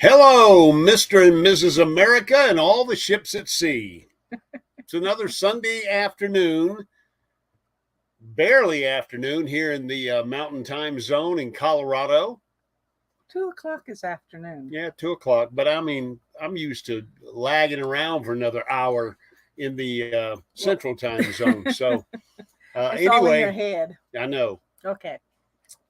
Hello, Mr. and Mrs. America and all the ships at sea. It's another Sunday afternoon, barely afternoon here in the Mountain Time Zone in Colorado. 2 o'clock is afternoon. Yeah, 2 o'clock. But I mean, I'm used to lagging around for another hour in the Central Time Zone. So it's all in your head. I know. Okay.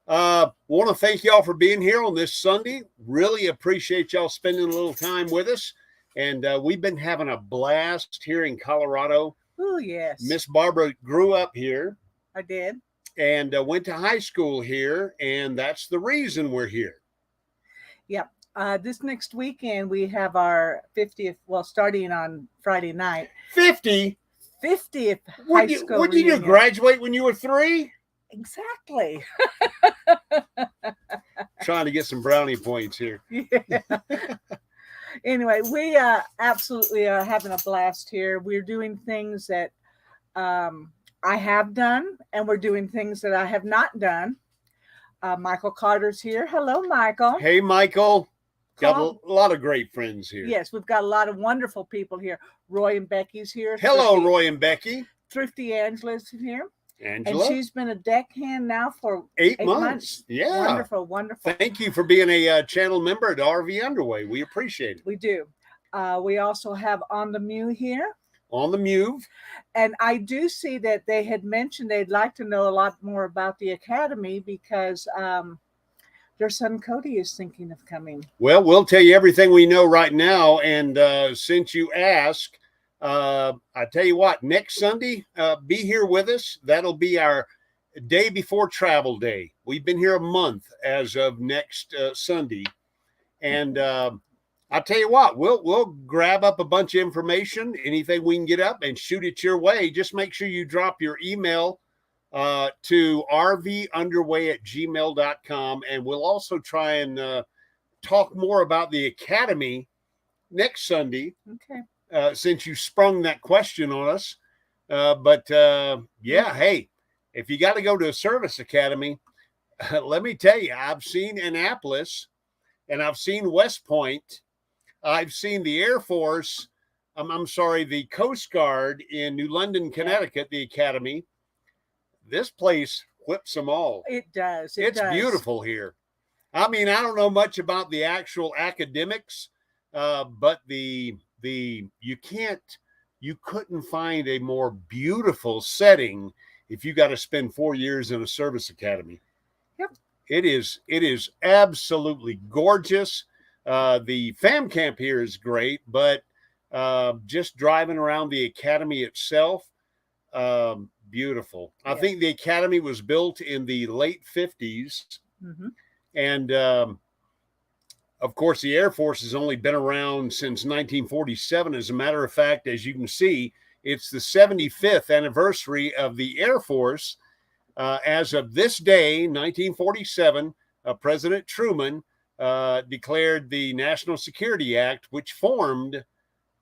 Want to thank y'all for being here on this Sunday. Really appreciate y'all spending a little time with us. And we've been having a blast here in Colorado. Oh, yes. Miss Barbara grew up here. I did. And went to high school here. And that's the reason we're here. Yep. This next weekend, we have our 50th, well, starting on Friday night. 50th high school Would you graduate when you were 3? Exactly. Trying to get some brownie points here. Yeah. Anyway, we absolutely are having a blast here. We're doing things that I have done, and we're doing things that I have not done. Michael Carter's here. Hello, Michael. Hey, Michael. Got a lot of great friends here. Yes, we've got a lot of wonderful people here. Roy and Becky's here. Hello, Roy and Becky. Thrifty Angela's here. Angela. And she's been a deckhand now for 8 months. Yeah. Wonderful, wonderful. Thank you for being a channel member at RV Underway. We appreciate it. We do. We also have On the Mule here. On the Mule. And I do see that they had mentioned they'd like to know a lot more about the Academy because their son Cody is thinking of coming. Well, we'll tell you everything we know right now. And since you asked, I tell you what, next Sunday, be here with us. That'll be our day before travel day. We've been here a month as of next Sunday. And I'll tell you what, we'll grab up a bunch of information, anything we can get up and shoot it your way. Just make sure you drop your email to rvunderway@gmail.com. And we'll also try and talk more about the Academy next Sunday. Okay. Since you sprung that question on us. Yeah, hey, if you got to go to a service academy, let me tell you, I've seen Annapolis and I've seen West Point. I've seen the Air Force. I'm sorry, the Coast Guard in New London, Connecticut, the Academy. This place whips them all. It does. It's beautiful here. I mean, I don't know much about the actual academics, but you couldn't find a more beautiful setting if you got to spend 4 years in a service academy. Yep. It is absolutely gorgeous. The famcamp here is great, but just driving around the academy itself, beautiful. I think the academy was built in the late 50s. Mm-hmm. And of course, the Air Force has only been around since 1947. As a matter of fact, as you can see, it's the 75th anniversary of the Air Force. As of this day, 1947, President Truman declared the National Security Act, which formed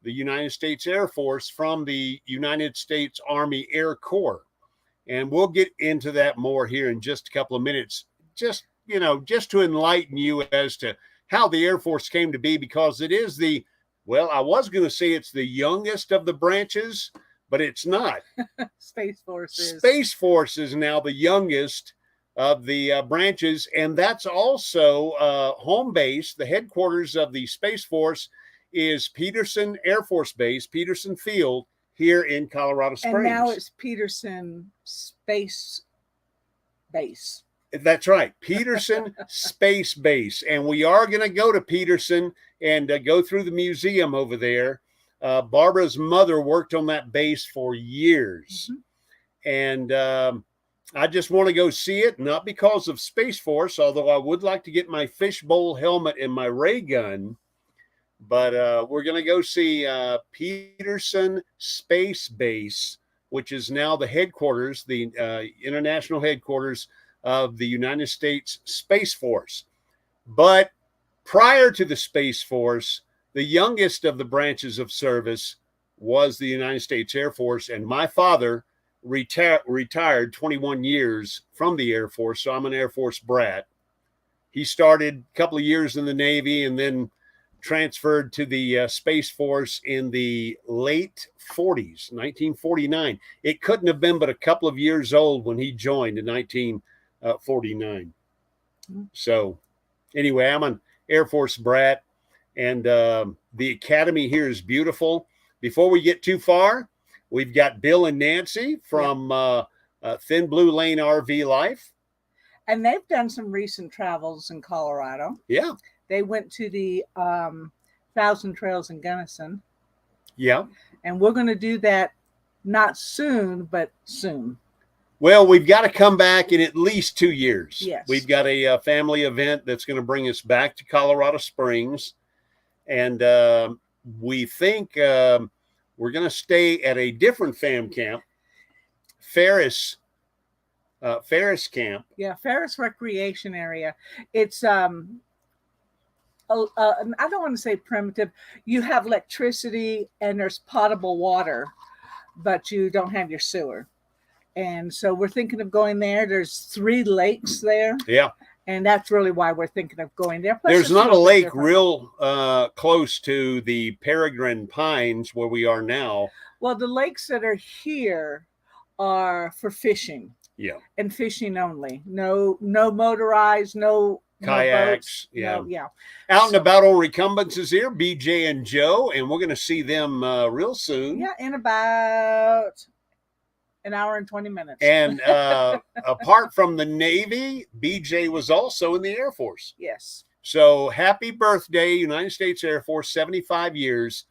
the United States Air Force from the United States Army Air Corps. And we'll get into that more here in just a couple of minutes, just to enlighten you as to how the Air Force came to be, because it is I was going to say it's the youngest of the branches, but it's not. Space Force is now the youngest of the branches, and that's also home base. The headquarters of the Space Force is Peterson Air Force Base, Peterson Field, here in Colorado Springs. And now it's Peterson Space Base. That's right, Peterson Space Base. And we are going to go to Peterson and go through the museum over there. Barbara's mother worked on that base for years. Mm-hmm. And I just want to go see it, not because of Space Force, although I would like to get my fishbowl helmet and my ray gun. But we're going to go see Peterson Space Base, which is now the headquarters, the international headquarters of the United States Space Force. But prior to the Space Force, the youngest of the branches of service was the United States Air Force, and my father retired 21 years from the Air Force, so I'm an Air Force brat. He started a couple of years in the Navy and then transferred to the Space Force in the late 40s, 1949. It couldn't have been but a couple of years old when he joined in 1949. So anyway, I'm an Air Force brat, and the academy here is beautiful. Before we get too far, we've got Bill and Nancy from Thin Blue Lane RV Life. And they've done some recent travels in Colorado. Yeah. They went to the Thousand Trails in Gunnison. Yeah. And we're going to do that not soon, but soon. Well, we've got to come back in at least 2 years. Yes. We've got a family event that's going to bring us back to Colorado Springs. And we think we're going to stay at a different fam camp, Ferris Camp. Yeah, Ferris Recreation Area. It's I don't want to say primitive. You have electricity and there's potable water, but you don't have your sewer. And so we're thinking of going there. There's 3 lakes there. Yeah. And that's really why we're thinking of going there. Plus There's it's not a lake different. real close to the Peregrine Pines where we are now. Well, the lakes that are here are for fishing. Yeah. And fishing only. No motorized, no Kayaks. No boats, yeah. Out and about on recumbrances here, BJ and Joe, and we're going to see them real soon. Yeah, in about an hour and 20 minutes. And apart from the Navy, BJ was also in the Air Force. Yes. So happy birthday, United States Air Force, 75 years.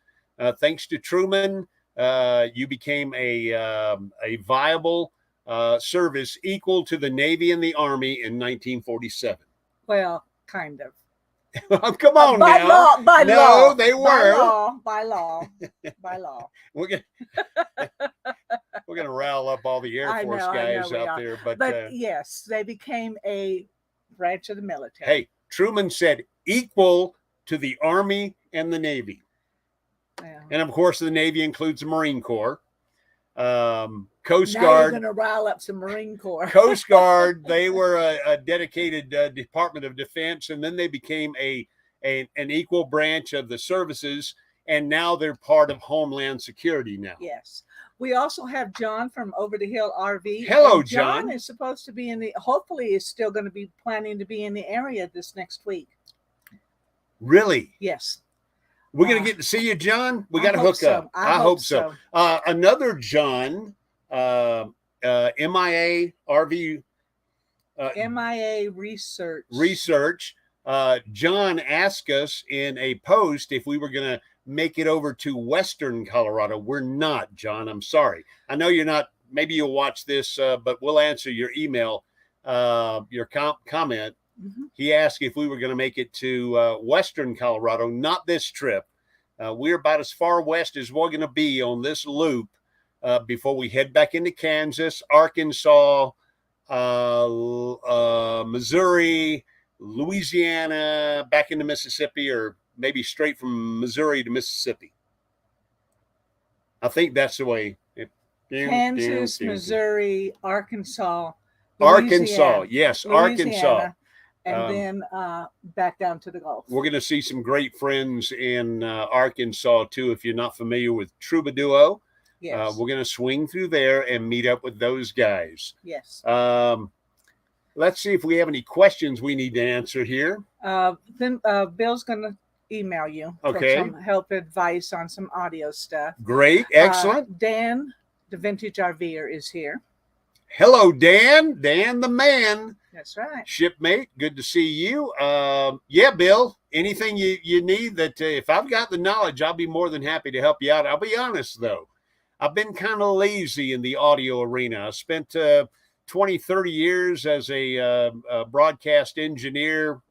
Thanks to Truman, you became a viable service equal to the Navy and the Army in 1947. Well, kind of. Come on by now. Law, by no, law. They were. By law. We're gonna rile up all the Air Force guys out there, but yes, they became a branch of the military. Hey, Truman said equal to the Army and the Navy, and of course the Navy includes the Marine Corps, Coast now Guard. You're gonna rile up some Marine Corps. Coast Guard. They were a dedicated Department of Defense, and then they became an equal branch of the services. And now they're part of Homeland Security now. Yes. We also have John from Over the Hill RV. Hello, John. John Is supposed to be hopefully is still going to be planning to be in the area this next week. Really? Yes. We're going to get to see you, John? We got to hook up. I hope so. Another John, MIA RV. MIA Research. John asked us in a post if we were going to make it over to Western Colorado. We're not, John. I'm sorry. I know you're not. Maybe you'll watch this, but we'll answer your email, your comment. Mm-hmm. He asked if we were going to make it to Western Colorado, not this trip. We're about as far west as we're going to be on this loop before we head back into Kansas, Arkansas, Missouri, Louisiana, back into Mississippi, or maybe straight from Missouri to Mississippi. I think that's the way. Kansas, Missouri, Arkansas, Arkansas, yes, Louisiana, Arkansas. And then back down to the Gulf. We're going to see some great friends in Arkansas, too. If you're not familiar with Troubadour, yes. We're going to swing through there and meet up with those guys. Yes. Let's see if we have any questions we need to answer here. Then Bill's going to email you for some help, advice on some audio stuff. Great. Excellent. Dan, the Vintage RVer, is here. Hello, Dan. Dan the man. That's right. Shipmate, good to see you. Yeah, Bill, anything you need that if I've got the knowledge, I'll be more than happy to help you out. I'll be honest, though. I've been kind of lazy in the audio arena. I spent 20, 30 years as a broadcast engineer,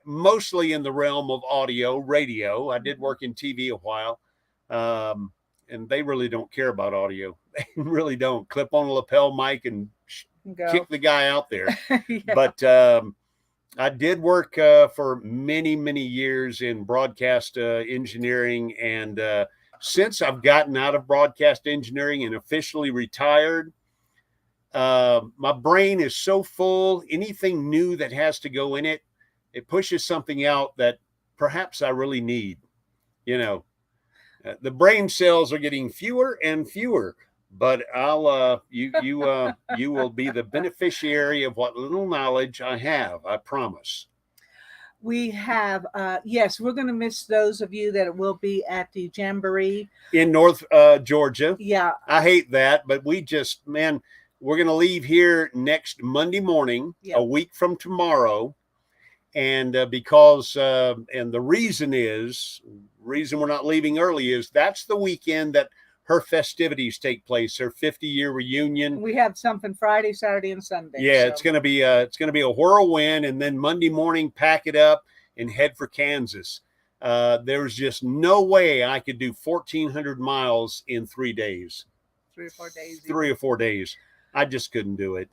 mostly in the realm of audio, radio. I did work in TV a while, and they really don't care about audio. They really don't. Clip on a lapel mic and kick the guy out there. Yeah. But I did work for many, many years in broadcast engineering. And since I've gotten out of broadcast engineering and officially retired, my brain is so full. Anything new that has to go in it, it pushes something out that perhaps I really need. You know, the brain cells are getting fewer and fewer, but you will be the beneficiary of what little knowledge I have. I promise. We have, yes, we're going to miss those of you that will be at the Jamboree in North Georgia. Yeah. I hate that, but we're going to leave here next Monday morning, a week from tomorrow. And because, and the reason we're not leaving early is that's the weekend that her festivities take place, her 50-year reunion. We have something Friday, Saturday, and Sunday. Yeah, so. It's going to be a whirlwind, and then Monday morning, pack it up and head for Kansas. There's just no way I could do 1,400 miles in 3 days. 3 or 4 days. 3 or 4 days. I just couldn't do it.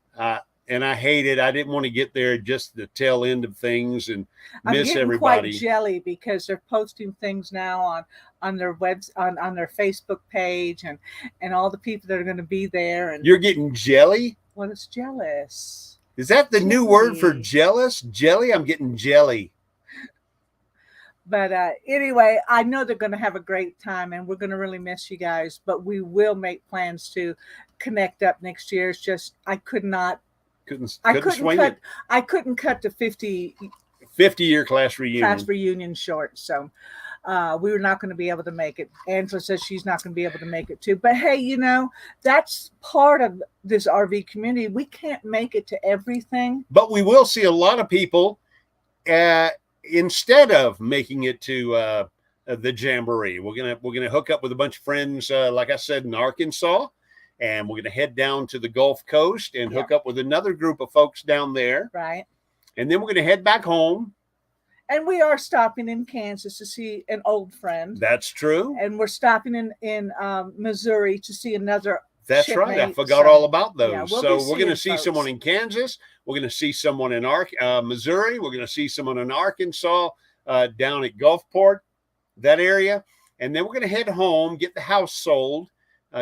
And I hate it. I didn't want to get there just the tail end of things and miss everybody. I'm getting quite jelly because they're posting things now on their on their Facebook page and all the people that are going to be there. And you're getting jelly? Well, it's jealous. Is that the new word for jealous? Jelly? I'm getting jelly. But anyway, I know they're going to have a great time, and we're going to really miss you guys. But we will make plans to connect up next year. It's just I couldn't cut the 50-year class reunion short. So we were not going to be able to make it. Angela says she's not going to be able to make it too. But hey, you know, that's part of this RV community. We can't make it to everything. But we will see a lot of people instead of making it to the Jamboree. We're gonna hook up with a bunch of friends, like I said, in Arkansas. And we're going to head down to the Gulf Coast and hook up with another group of folks down there. Right. And then we're going to head back home. And we are stopping in Kansas to see an old friend. That's true. And we're stopping in Missouri to see another. That's right. I forgot all about those. Yeah, we're going to see someone in Kansas. We're going to see someone in Missouri. We're going to see someone in Arkansas, down at Gulfport, that area. And then we're going to head home, get the house sold.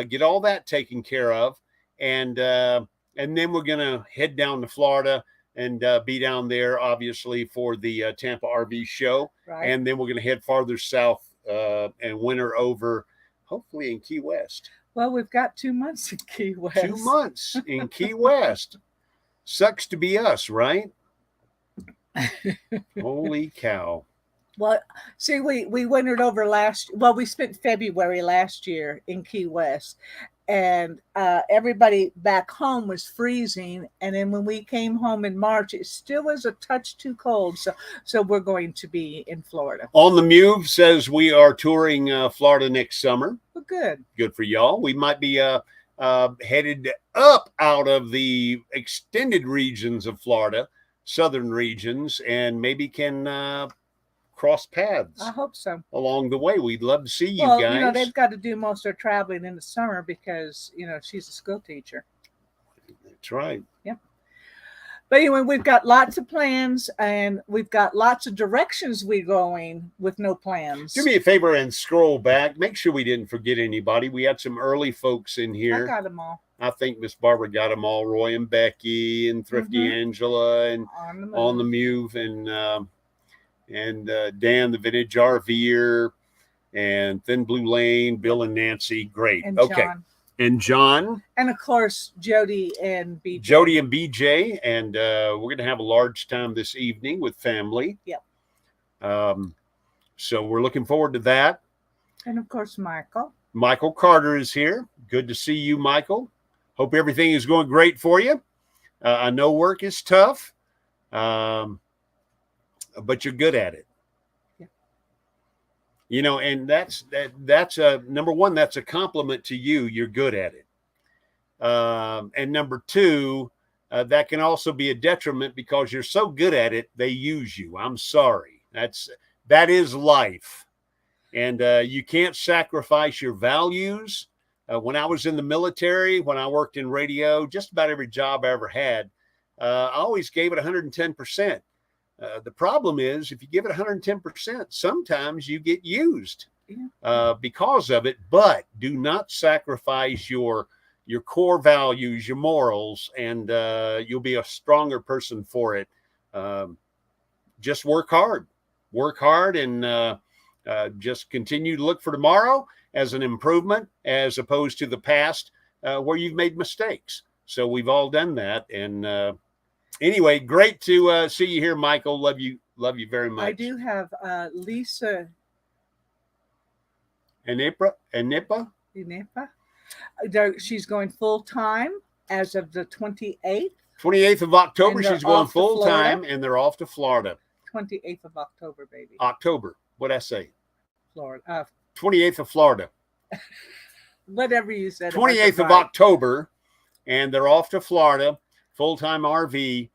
Get all that taken care of, and then we're gonna head down to Florida and be down there, obviously, for the Tampa RV show, right. And then we're gonna head farther south and winter over, hopefully in Key West. Well, we've got 2 months in Key West. 2 months in Key West. Sucks to be us, right? Holy cow. Well, see, we wintered over we spent February last year in Key West, and everybody back home was freezing. And then when we came home in March, it still was a touch too cold. So we're going to be in Florida. On the Move says we are touring Florida next summer. Well, good. Good for y'all. We might be headed up out of the extended regions of Florida, southern regions, and maybe can cross paths. I hope so. Along the way, we'd love to see you guys. You know, they've got to do most of their traveling in the summer because, you know, she's a school teacher. That's right. Yep. But anyway, we've got lots of plans and we've got lots of directions we're going with no plans. Do me a favor and scroll back. Make sure we didn't forget anybody. We had some early folks in here. I got them all. I think Miss Barbara got them all. Roy and Becky and Thrifty Angela and On the Move and Dan, the Vintage RVer, and Thin Blue Lane, Bill and Nancy. Great. And okay. John. And John. And of course, Jody and BJ. Jody and BJ. And we're going to have a large time this evening with family. Yep. So we're looking forward to that. And of course, Michael. Michael Carter is here. Good to see you, Michael. Hope everything is going great for you. I know work is tough. But you're good at it. Yeah. You know, and that's a number one, that's a compliment to you. You're good at it. And number two, that can also be a detriment because you're so good at it, they use you. I'm sorry. That is life. And you can't sacrifice your values. When I was in the military, when I worked in radio, just about every job I ever had, I always gave it 110%. The problem is if you give it 110%, sometimes you get used because of it, but do not sacrifice your core values, your morals, and you'll be a stronger person for it. Just work hard. work hard and just continue to look for tomorrow as an improvement, as opposed to the past where you've made mistakes. So we've all done that. And anyway, great to see you here, Michael. Love you very much. I do have Lisa Anipa. Inepa. She's going full time as of the 28th. 28th of October, And she's they're going off to full time, Florida. and they're off to Florida. 28th of October, baby. October. What'd I say? Florida. 28th of Florida. Whatever you said. 28th of October, and they're off to Florida, full-time RV.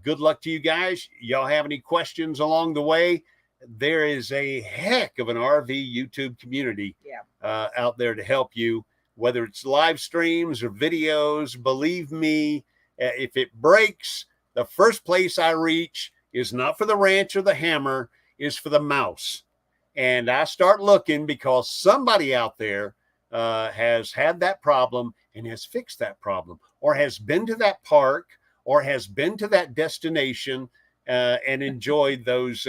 Good luck to you guys. Y'all have any questions along the way? There is a heck of an RV YouTube community out there to help you, whether it's live streams or videos. Believe me, if it breaks, the first place I reach is not for the wrench or the hammer, is for the mouse. And I start looking because somebody out there has had that problem and has fixed that problem, or has been to that park, or has been to that destination and enjoyed those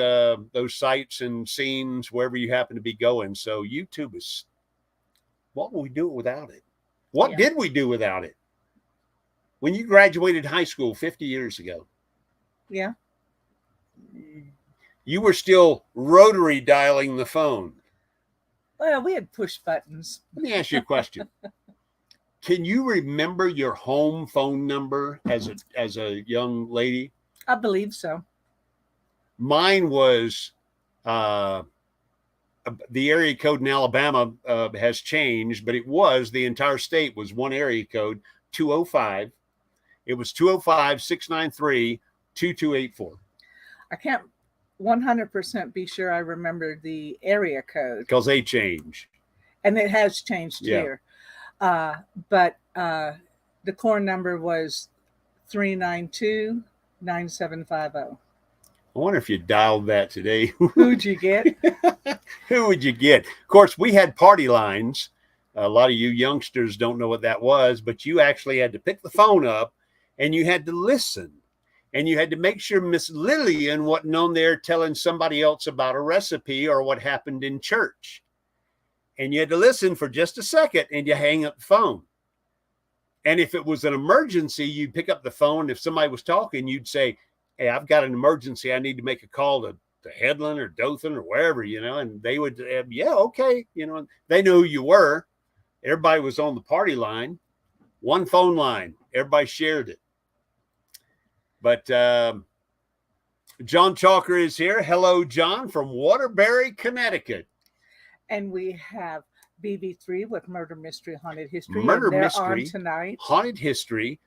sights and scenes wherever you happen to be going. So YouTube is, what would we do without it? What did we do without it? When you graduated high school 50 years ago, you were still rotary dialing the phone. Well, we had push buttons. Let me ask you a question. Can you remember your home phone number as a young lady? I believe so. Mine was the area code in Alabama has changed, but it was, the entire state was one area code, 205. It was 205-693-2284. I can't 100% be sure I remember the area code. Because they change. And it has changed here. But the core number was 392-9750. I wonder if you dialed that today. Who'd you get? Who would you get? Of course, we had party lines. A lot of you youngsters don't know what that was, but you actually had to pick the phone up and you had to listen. And you had to make sure Miss Lillian wasn't on there telling somebody else about a recipe or what happened in church. And you had to listen for just a second and you hang up the phone. And if it was an emergency, you'd pick up the phone. If somebody was talking, you'd say, hey, I've got an emergency. I need to make a call to Headland or Dothan or wherever, and they would, okay. They knew who you were. Everybody was on the party line, one phone line. Everybody shared it. But John Chalker is here. Hello, John, from Waterbury, Connecticut. And we have BB3 with Murder Mystery Haunted History. Murder They're Mystery on tonight. Haunted History.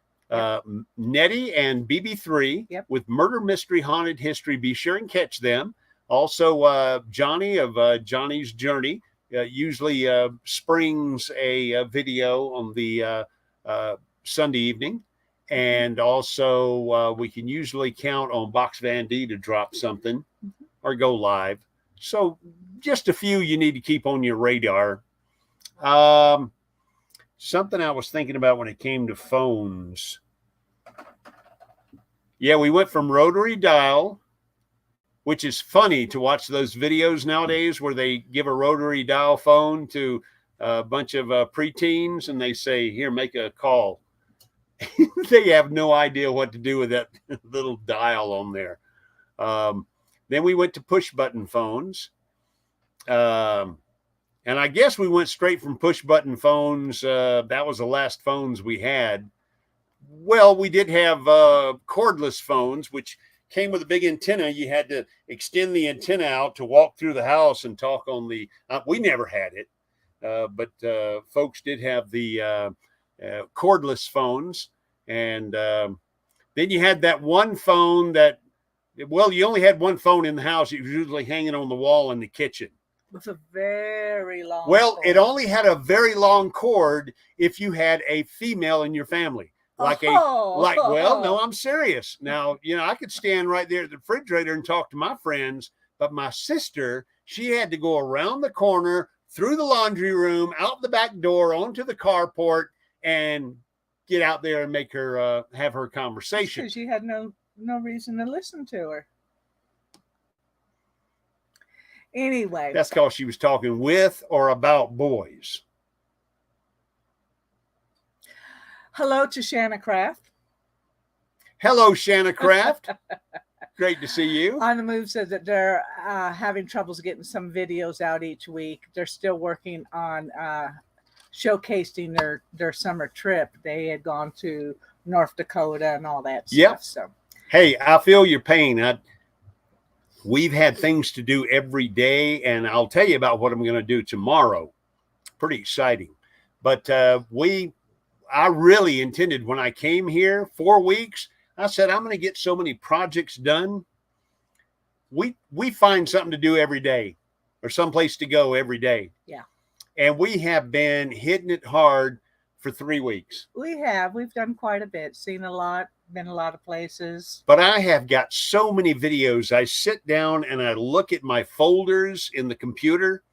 Nettie and BB3 with Murder Mystery Haunted History. Be sure and catch them. Also, Jonnie of Jonnie's Journey usually springs a video on the Sunday evening. And also, we can usually count on Box Van D to drop something or go live. So just a few you need to keep on your radar. Something I was thinking about when it came to phones. Yeah, we went from rotary dial, which is funny to watch those videos nowadays where they give a rotary dial phone to a bunch of preteens and they say, here, make a call. They have no idea what to do with that little dial on there. Then we went to push button phones. And I guess we went straight from push button phones. That was the last phones we had. Well, we did have cordless phones, which came with a big antenna. You had to extend the antenna out to walk through the house and talk on the, we never had it. But folks did have the cordless phones. And then you had that one phone that, well, you only had one phone in the house. It was usually hanging on the wall in the kitchen. With a very long cord. It only had a very long cord if you had a female in your family. No, I'm serious. Now, I could stand right there at the refrigerator and talk to my friends, but my sister, she had to go around the corner, through the laundry room, out the back door, onto the carport, and get out there and make her have her conversation. Because she had no reason to listen to her. Anyway. That's because she was talking with or about boys. Hello to Shanna Craft. Hello, Shanna Craft. Great to see you. On the Move says that they're having troubles getting some videos out each week. They're still working on showcasing their summer trip. They had gone to North Dakota and all that stuff. So, hey, I feel your pain. We've had things to do every day, and I'll tell you about what I'm going to do tomorrow. Pretty exciting. But I really intended when I came here 4 weeks, I said, I'm going to get so many projects done. We find something to do every day or someplace to go every day. Yeah. And we have been hitting it hard for 3 weeks. We have. We've done quite a bit, seen a lot, been a lot of places. But I have got so many videos. I sit down and I look at my folders in the computer,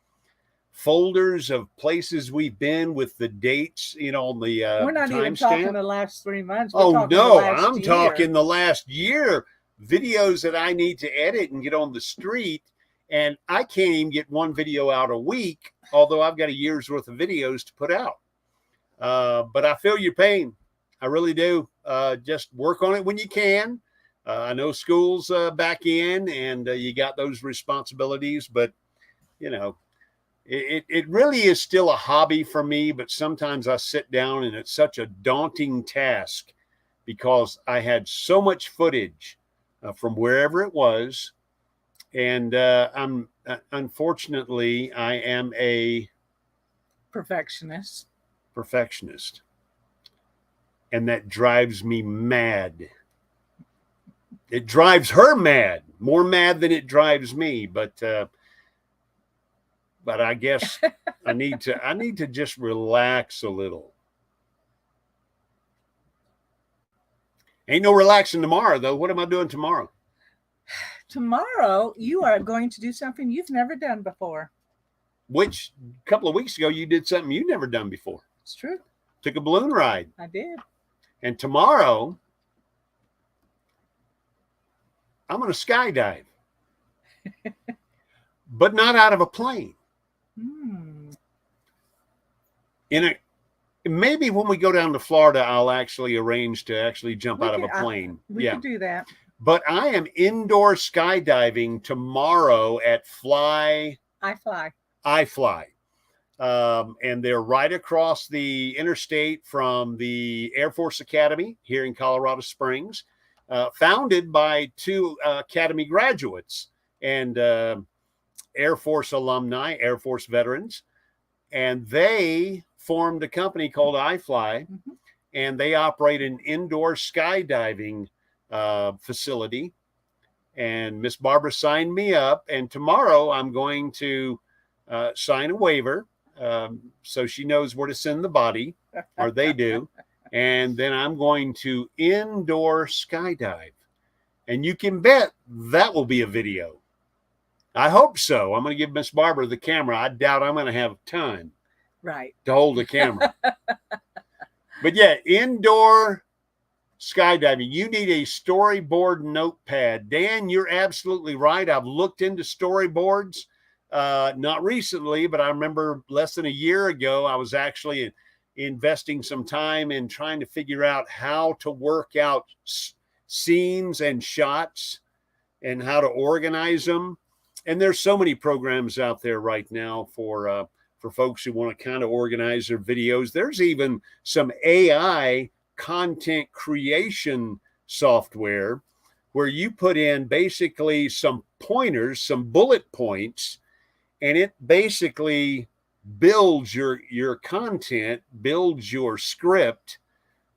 folders of places we've been with the dates, on the we're not even talking the last 3 months. Oh no, I'm talking the last year. Videos that I need to edit and get on the street, and I can't even get one video out a week, although I've got a year's worth of videos to put out. But I feel your pain. I really do. Just work on it when you can. I know school's back in, and you got those responsibilities, but it really is still a hobby for me. But sometimes I sit down and it's such a daunting task because I had so much footage from wherever it was. And I'm unfortunately, I am a perfectionist. And that drives me mad. It drives her mad, more mad than it drives me. But I guess I need to just relax a little. Ain't no relaxing tomorrow, though. What am I doing tomorrow? Tomorrow, you are going to do something you've never done before. Which a couple of weeks ago, you did something you've never done before. It's true. Took a balloon ride. I did. And tomorrow, I'm going to skydive. But not out of a plane. Maybe when we go down to Florida, I'll actually arrange to jump out of a plane. We can do that. But I am indoor skydiving tomorrow at iFly. And they're right across the interstate from the Air Force Academy here in Colorado Springs, founded by 2 Academy graduates and Air Force alumni, Air Force veterans. And they formed a company called iFly, and they operate an indoor skydiving facility. And Miss Barbara signed me up, and tomorrow I'm going to sign a waiver so she knows where to send the body, or they do. And then I'm going to indoor skydive. And you can bet that will be a video. I hope so. I'm going to give Miss Barbara the camera. I doubt I'm going to have time to hold the camera. But yeah, indoor skydiving. You need a storyboard notepad. Dan, you're absolutely right. I've looked into storyboards. Not recently, but I remember less than a year ago, I was actually investing some time in trying to figure out how to work out scenes and shots and how to organize them. And there's so many programs out there right now for folks who want to kind of organize their videos. There's even some AI content creation software where you put in basically some pointers, some bullet points, and it basically builds your content, builds your script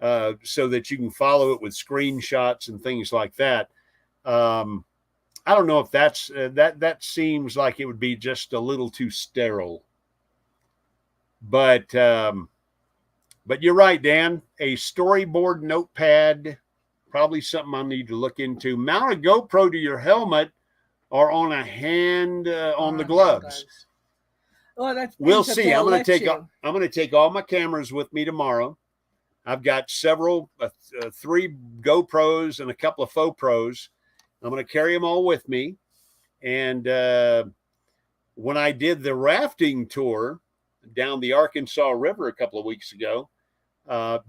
so that you can follow it with screenshots and things like that. I don't know if that's that seems like it would be just a little too sterile. But you're right, Dan. A storyboard notepad, probably something I need to look into. Mount a GoPro to your helmet or on a hand on the gloves. Well, we'll see. I'm going to take all my cameras with me tomorrow. I've got several, 3 GoPros and a couple of faux pros. I'm going to carry them all with me. And when I did the rafting tour down the Arkansas River a couple of weeks ago,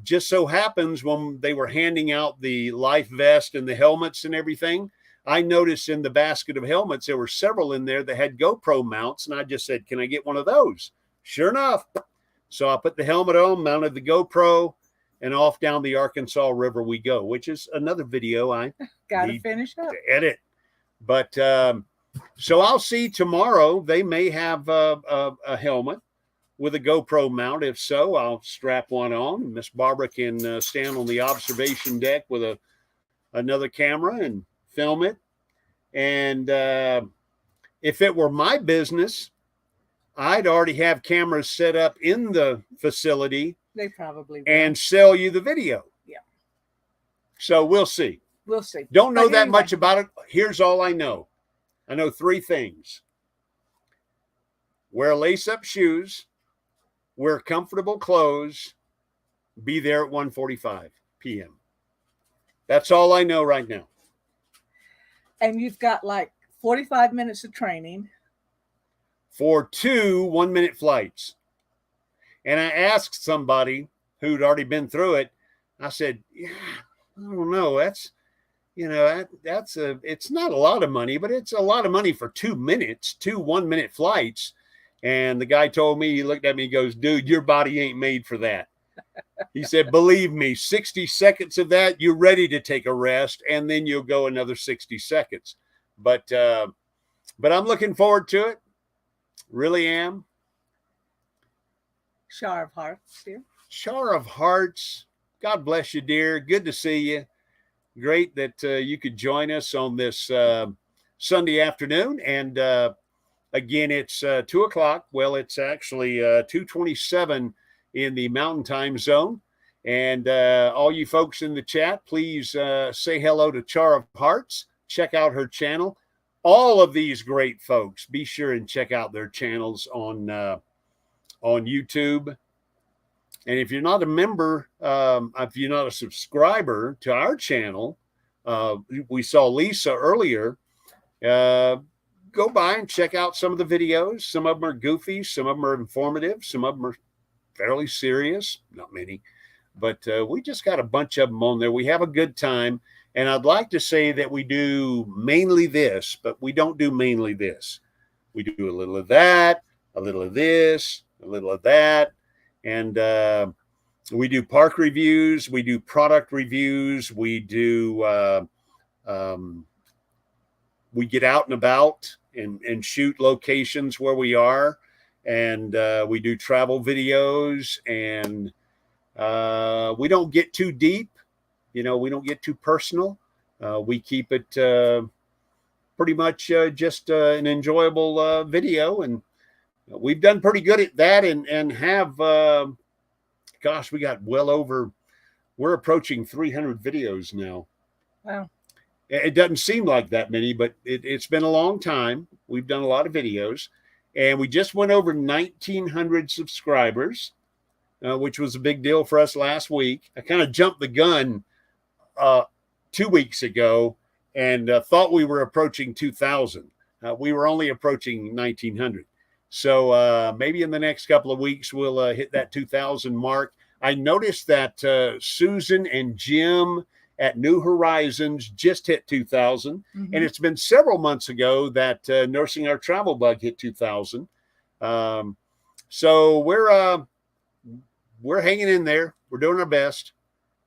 just so happens when they were handing out the life vest and the helmets and everything, I noticed in the basket of helmets, there were several in there that had GoPro mounts. And I just said, can I get one of those? Sure enough. So I put the helmet on, mounted the GoPro, and off down the Arkansas River we go, which is another video I got to finish up. To edit. But so I'll see tomorrow. They may have a helmet with a GoPro mount. If so, I'll strap one on. Miss Barbara can stand on the observation deck with another camera and film it. And if it were my business, I'd already have cameras set up in the facility. They probably will. And sell you the video. Yeah. So we'll see. We'll see. Don't know that much about it. Here's all I know. I know 3 things. Wear lace-up shoes, wear comfortable clothes, be there at 1:45 p.m. That's all I know right now. And you've got like 45 minutes of training. For 2 one-minute flights. And I asked somebody who'd already been through it, I said, yeah, I don't know. That's, it's not a lot of money, but it's a lot of money for 2 minutes, 2 one-minute flights. And the guy told me, he looked at me, he goes, dude, your body ain't made for that. He said, believe me, 60 seconds of that, you're ready to take a rest, and then you'll go another 60 seconds. But I'm looking forward to it. Really am. Shar of Hearts, dear. Shar of Hearts. God bless you, dear. Good to see you. Great that you could join us on this Sunday afternoon. And again, it's 2 o'clock. Well, it's actually 2:27 in the Mountain Time Zone. And all you folks in the chat, please say hello to Shar of Hearts. Check out her channel. All of these great folks, be sure and check out their channels on YouTube. And if you're not a member, if you're not a subscriber to our channel, we saw Lisa earlier, go by and check out some of the videos. Some of them are goofy. Some of them are informative. Some of them are fairly serious. Not many. But we just got a bunch of them on there. We have a good time. And I'd like to say that we do mainly this, but we don't do mainly this. We do a little of that, a little of this, a little of that. And we do park reviews. We do product reviews. We do, we get out and about and shoot locations where we are. And we do travel videos. And we don't get too deep. We don't get too personal. We keep it pretty much just an enjoyable video. And we've done pretty good at that and have, gosh, we got we're approaching 300 videos now. Wow. It doesn't seem like that many, but it's been a long time. We've done a lot of videos. And we just went over 1,900 subscribers, which was a big deal for us last week. I kind of jumped the gun 2 weeks ago and thought we were approaching 2,000. We were only approaching 1,900. So maybe in the next couple of weeks, we'll hit that 2,000 mark. I noticed that Susan and Jim at New Horizons just hit 2,000. Mm-hmm. And it's been several months ago that Nursing Our Travel Bug hit 2,000. So we're hanging in there. We're doing our best.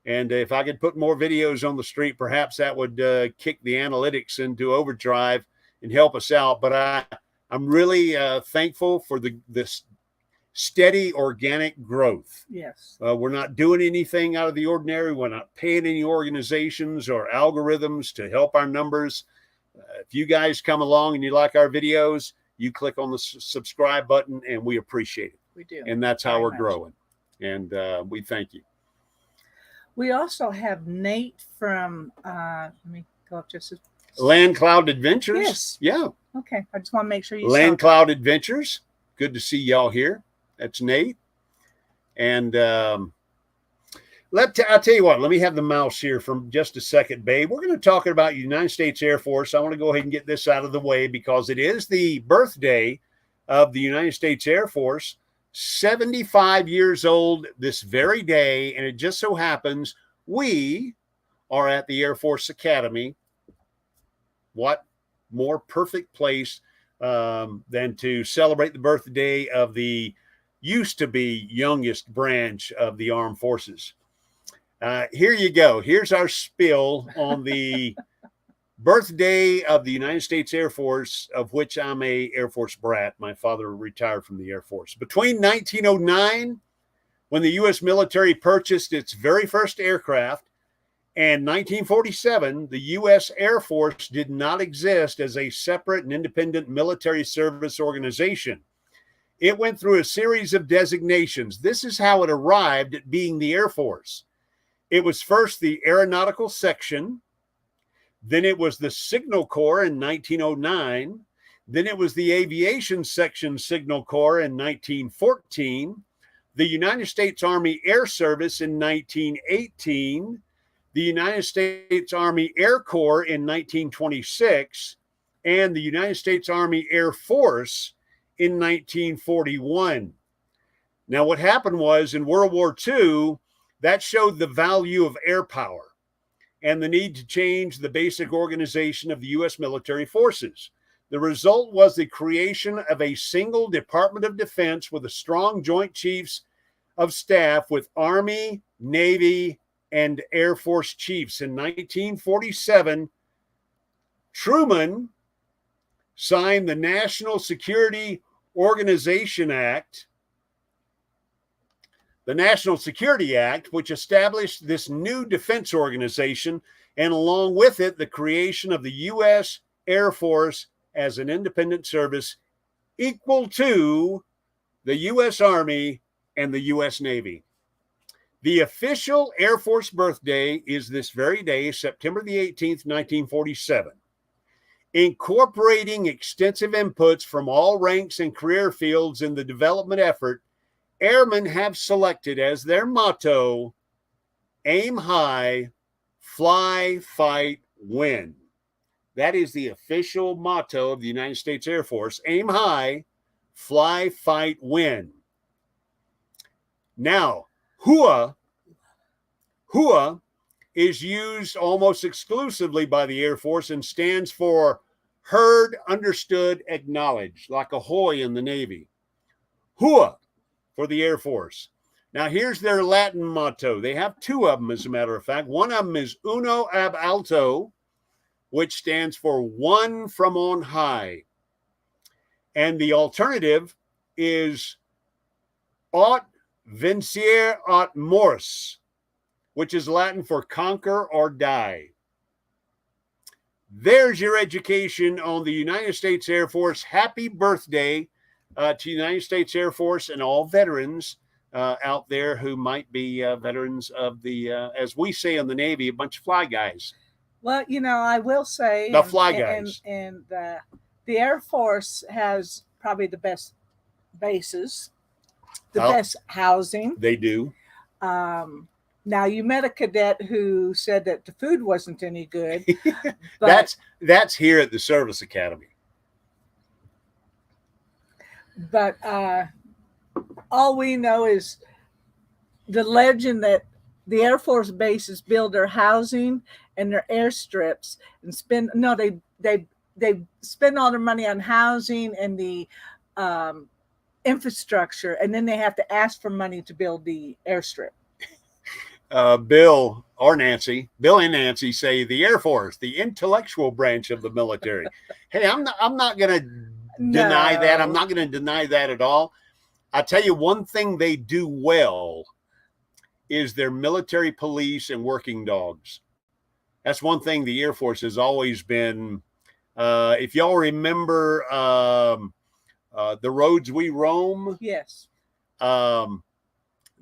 And if I could put more videos on the street, perhaps that would kick the analytics into overdrive and help us out. But I'm really thankful for this steady organic growth. Yes. We're not doing anything out of the ordinary. We're not paying any organizations or algorithms to help our numbers. If you guys come along and you like our videos, you click on the subscribe button and we appreciate it. We do. And that's how we're growing. And we thank you. We also have Nate from, let me go up just a Land Cloud Adventures. Yes. Yeah. Okay. I just want to make sure you Land Cloud Adventures. Good to see y'all here. That's Nate. And I'll tell you what, let me have the mouse here for just a second, babe. We're going to talk about United States Air Force. I want to go ahead and get this out of the way because it is the birthday of the United States Air Force, 75 years old this very day. And it just so happens we are at the Air Force Academy. What more perfect place than to celebrate the birthday of the used to be youngest branch of the armed forces. Here you go. Here's our spill on the birthday of the United States Air Force, of which I'm a Air Force brat. My father retired from the Air Force. Between 1909, when the U.S. military purchased its very first aircraft, and 1947, the U.S. Air Force did not exist as a separate and independent military service organization. It went through a series of designations. This is how it arrived at being the Air Force. It was first the Aeronautical Section, then it was the Signal Corps in 1909, then it was the Aviation Section Signal Corps in 1914, the United States Army Air Service in 1918, the United States Army Air Corps in 1926, and the United States Army Air Force in 1941. Now, what happened was in World War II, that showed the value of air power and the need to change the basic organization of the U.S. military forces. The result was the creation of a single Department of Defense with a strong Joint Chiefs of Staff with Army, Navy, and Air Force chiefs. In 1947, Truman signed the National Security Organization Act, the National Security Act, which established this new defense organization, and along with it, the creation of the U.S. Air Force as an independent service equal to the U.S. Army and the U.S. Navy. The official Air Force birthday is this very day, September the 18th, 1947. Incorporating extensive inputs from all ranks and career fields in the development effort, airmen have selected as their motto, aim high, fly, fight, win. That is the official motto of the United States Air Force, aim high, fly, fight, win. Now, HUA is used almost exclusively by the Air Force and stands for heard, understood, acknowledged, like ahoy in the Navy. HUA for the Air Force. Now, here's their Latin motto. They have two of them, as a matter of fact. One of them is Uno ab alto, which stands for one from on high. And the alternative is aut vincere aut mors, which is Latin for conquer or die. There's your education on the United States Air Force. Happy birthday to United States Air Force and all veterans out there who might be veterans of the, as we say in the Navy, a bunch of fly guys. Well, you know, I will say the fly guys. And the Air Force has probably the best bases, the best housing. They do. Now, you met a cadet who said that the food wasn't any good. But, that's here at the Service Academy. But all we know is the legend that the Air Force bases build their housing and their airstrips and they spend all their money on housing and the infrastructure, and then they have to ask for money to build the airstrip. Bill and Nancy say the Air Force, the intellectual branch of the military. Hey, I'm not going to deny that. I'm not going to deny that at all. I tell you, one thing they do well is their military police and working dogs. That's one thing the Air Force has always been. If y'all remember The Roads We Roam. Yes.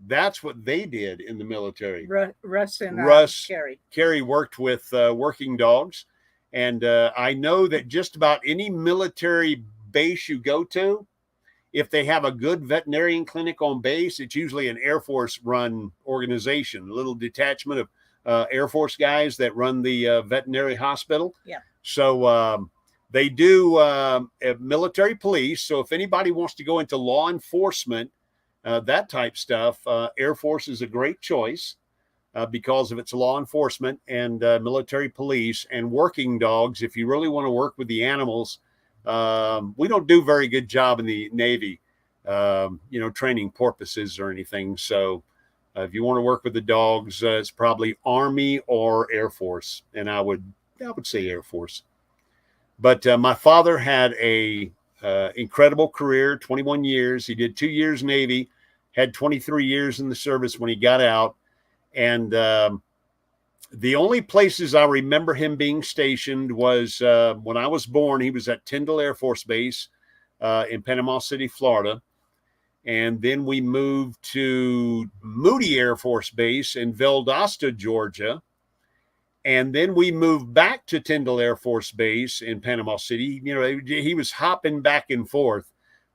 That's what they did in the military. Russ and Carrie worked with working dogs. And I know that just about any military base you go to, if they have a good veterinarian clinic on base, it's usually an Air Force run organization, a little detachment of Air Force guys that run the veterinary hospital. Yeah. So They do military police. So if anybody wants to go into law enforcement, that type stuff, Air Force is a great choice because of its law enforcement and military police and working dogs. If you really want to work with the animals, we don't do a very good job in the Navy, training porpoises or anything. So if you want to work with the dogs, it's probably Army or Air Force. And I would say Air Force. But my father had a incredible career, 21 years. He did 2 years Navy, had 23 years in the service when he got out. And the only places I remember him being stationed was when I was born, he was at Tyndall Air Force Base in Panama City, Florida. And then we moved to Moody Air Force Base in Valdosta, Georgia. And then we moved back to Tyndall Air Force Base in Panama City. He was hopping back and forth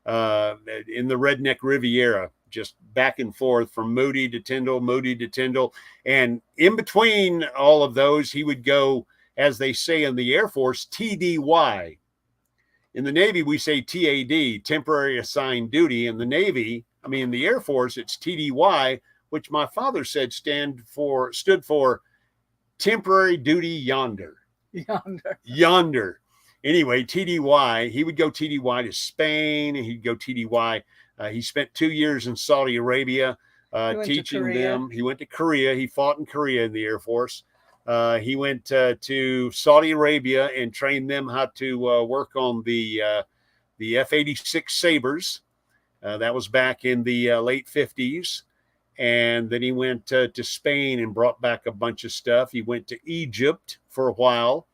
in the Redneck Riviera, just back and forth from Moody to Tyndall. And in between all of those, he would go, as they say in the Air Force, TDY. In the Navy, we say TAD, temporary assigned duty. In the Navy, in the Air Force, it's TDY, which my father said stood for temporary duty yonder. Anyway, TDY, he would go TDY to Spain, and he'd go TDY. He spent 2 years in Saudi Arabia teaching them. He went to Korea. He fought in Korea in the Air Force. He went to Saudi Arabia and trained them how to work on the F-86 Sabres. That was back in the late 50s. And then he went to Spain and brought back a bunch of stuff. He went to Egypt for a while.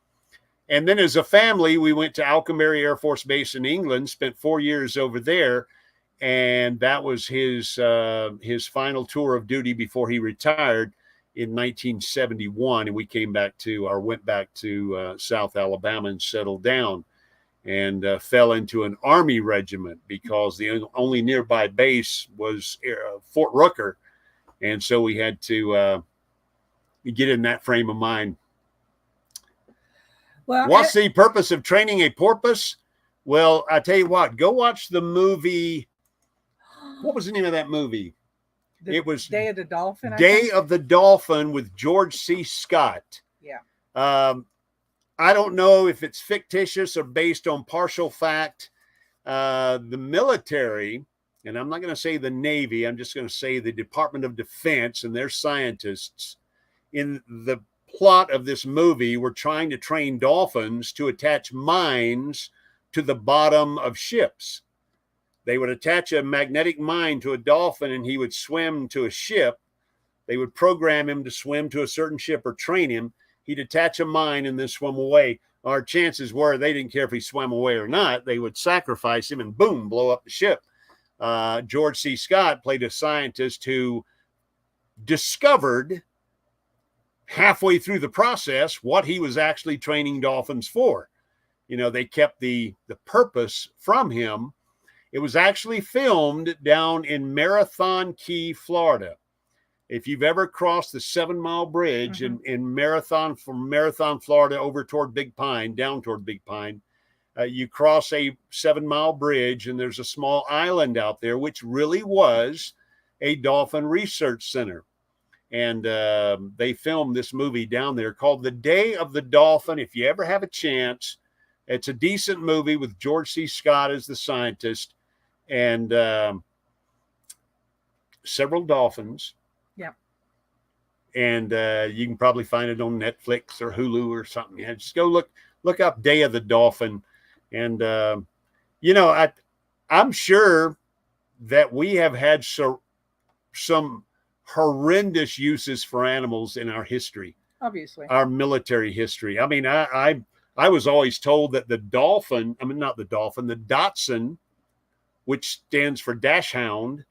And then as a family, we went to Alconbury Air Force Base in England, spent 4 years over there. And that was his final tour of duty before he retired in 1971. And we went back to South Alabama and settled down and fell into an Army regiment because the only nearby base was Fort Rooker. And so we had to get in that frame of mind. Well, what's the purpose of training a porpoise? Well, I tell you what, go watch the movie. What was the name of that movie? It was Day of the Dolphin. Day of the Dolphin with George C. Scott. Yeah. I don't know if it's fictitious or based on partial fact. The military, and I'm not going to say the Navy, I'm just going to say the Department of Defense and their scientists in the plot of this movie were trying to train dolphins to attach mines to the bottom of ships. They would attach a magnetic mine to a dolphin and he would swim to a ship. They would program him to swim to a certain ship or train him. He'd attach a mine and then swim away. Our chances were they didn't care if he swam away or not. They would sacrifice him and boom, blow up the ship. George C. Scott played a scientist who discovered halfway through the process what he was actually training dolphins for. They kept the purpose from him. It was actually filmed down in Marathon Key, Florida. If you've ever crossed the 7 Mile Bridge in Marathon, from Marathon, Florida, over toward Big Pine, down toward Big Pine, you cross a 7 Mile Bridge and there's a small island out there, which really was a dolphin research center. And they filmed this movie down there called The Day of the Dolphin. If you ever have a chance, it's a decent movie with George C. Scott as the scientist and several dolphins. Yeah. And you can probably find it on Netflix or Hulu or something. Yeah, just go look up Day of the Dolphin. And, I'm sure that we have had some horrendous uses for animals in our history. Obviously. Our military history. I was always told that the Dachshund, which stands for dash hound,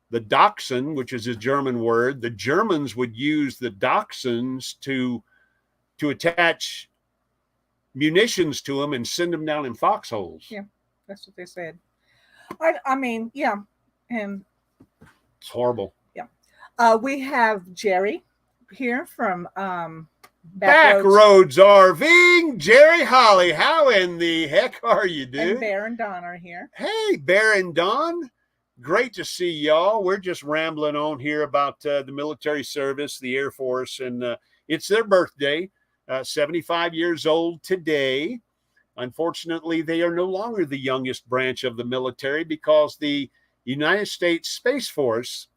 the Dachshund, which is a German word, the Germans would use the Dachshunds to attach munitions to them and send them down in foxholes. Yeah, that's what they said. Yeah. And it's horrible. Yeah. We have Jerry here from Backroads RVing, Jerry Holly. How in the heck are you, dude? And Bear and Don are here. Hey, Bear and Don. Great to see y'all. We're just rambling on here about the military service, the Air Force, and it's their birthday, 75 years old today. Unfortunately, they are no longer the youngest branch of the military because the United States Space Force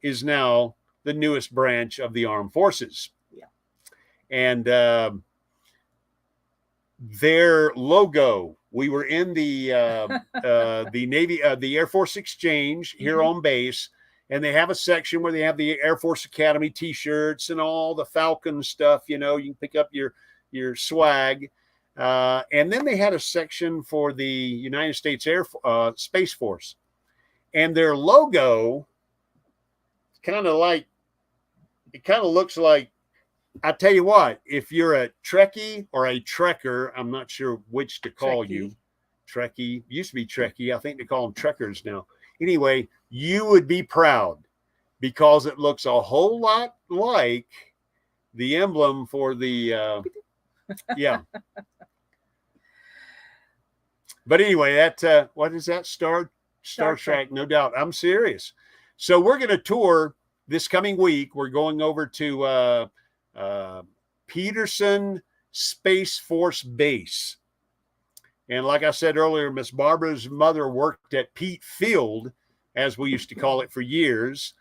is now the newest branch of the armed forces. Yeah. And their logo, we were in the Navy, the Air Force Exchange here on base, and they have a section where they have the Air Force Academy t-shirts and all the Falcon stuff. You know, you can pick up your swag. And then they had a section for the United States Space Force, and their logo kind of looks like, I tell you what, if you're a Trekkie or a Trekker, I'm not sure which to call you. Trekkie, used to be Trekkie. I think they call them Trekkers now. Anyway, you would be proud because it looks a whole lot like the emblem for the, yeah. But anyway, that, what is that? Star Trek, no doubt. I'm serious. So we're going to tour this coming week. We're going over to Peterson Space Force Base. And like I said earlier, Miss Barbara's mother worked at Pete Field, as we used to call it, for years.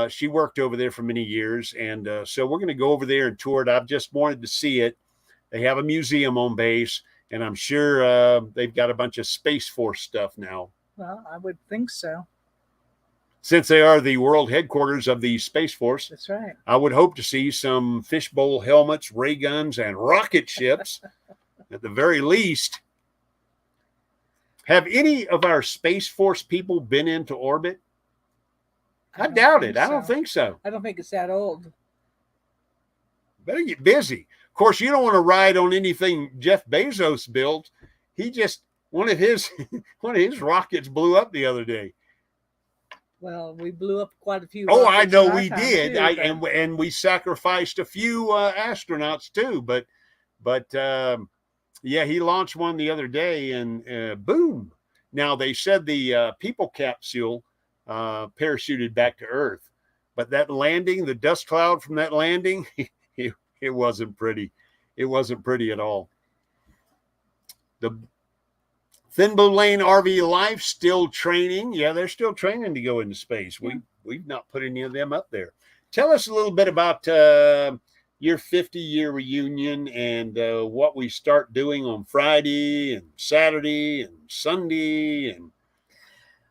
She worked over there for many years. And so we're going to go over there and tour it. I've just wanted to see it. They have a museum on base, and I'm sure they've got a bunch of Space Force stuff now. Well, I would think so. Since they are the world headquarters of the Space Force. That's right. I would hope to see some fishbowl helmets, ray guns, and rocket ships at the very least. Have any of our Space Force people been into orbit? I doubt it. I don't think so. I don't think it's that old. Better get busy. Of course, you don't want to ride on anything Jeff Bezos built. He just, one of his rockets blew up the other day. Well, we blew up quite a few. Oh, I know we did. And we sacrificed a few astronauts too. But yeah, he launched one the other day, and boom. Now they said the people capsule parachuted back to Earth, but that landing, the dust cloud from that landing, it wasn't pretty. It wasn't pretty at all. The Thinbow Lane RV Life still training. Yeah, they're still training to go into space. We've not put any of them up there. Tell us a little bit about your 50-year reunion and what we start doing on Friday and Saturday and Sunday and